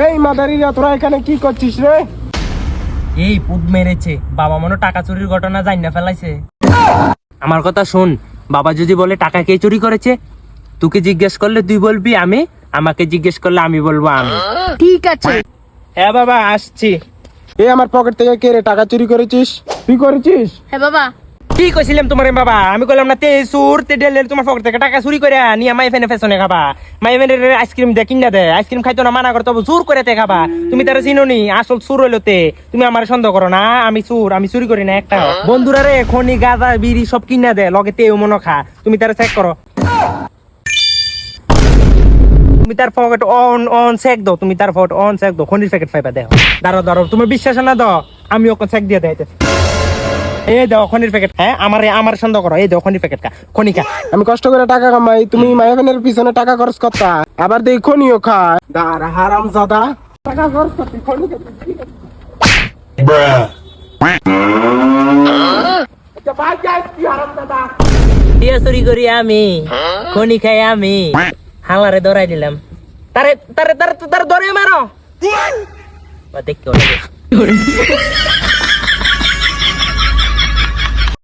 এই মাদারিরা তোরা এখানে কি করছিস রে? এই পুত মেরেছে বাবা মনে টাকা চুরির ঘটনা জানিনা ফেলাইছে। আমার কথা শুন, বাবা যদি বলে টাকা কে চুরি করেছে, তোকে জিজ্ঞেস করলে তুই বলবি আমি, আমাকে জিজ্ঞেস করলে আমি বলবো আমি। ঠিক আছে। হ্যাঁ বাবা আসছি। এই আমার পকেট থেকে কে রে টাকা চুরি করেছিস? তুই করেছিস? হ্যাঁ বাবা। কি কইছিলাম তোমার বাবা? আমি কইলাম না তে সুর তে ডেলে তোমার পকেট থেকে টাকা চুরি করে নিয়ে মাই ফেনে ফেসনে খাবা। মাই ফেনে আইসক্রিম দে কিনা দে, আইসক্রিম খাইতো না মানা করতে জোর করে তে খাবা। তুমি তারা চিনোনি আসল চুর হইলো তে। তুমি আমার সন্দেহ করো না আমি চুর, আমি চুরি করি না একটা। বন্ধুরা রে খনি গাঁজা বিড়ি সব কিনা দে লগে তেও মনে খা। তুমি তারা চেক করো, তুমি তার পকেট অন অন চেক দাও, তুমি তার পকেট অন চেক দাও, খনির প্যাকেট পাইবা দেখো। দাঁড়ো দাঁড়ো, তুমি বিশ্বাস না দাও আমি ওকে চেক দিয়ে দেয়। এই দাও খনির প্যাকেট। হ্যাঁ আমার সন্দেহ করো, এই দাও খনির প্যাকেট কা খনিকা। আমি কষ্ট করে টাকা কামাই, তুমি মায়াবেনের পিছনে টাকা খরচ করতা, আবার দেখো নিও খা। দাঁড়া হারাম জাদা, টাকা খরচ করতে খনি খাচ্ছি। আচ্ছা ভাই যাই কি হারাম জাদা। টিয়া চুরি করি আমি, খনি খাই আমি, হালারে ধরাই দিলাম। তারে তারে তারে তারে ধরে মারো। দেখতে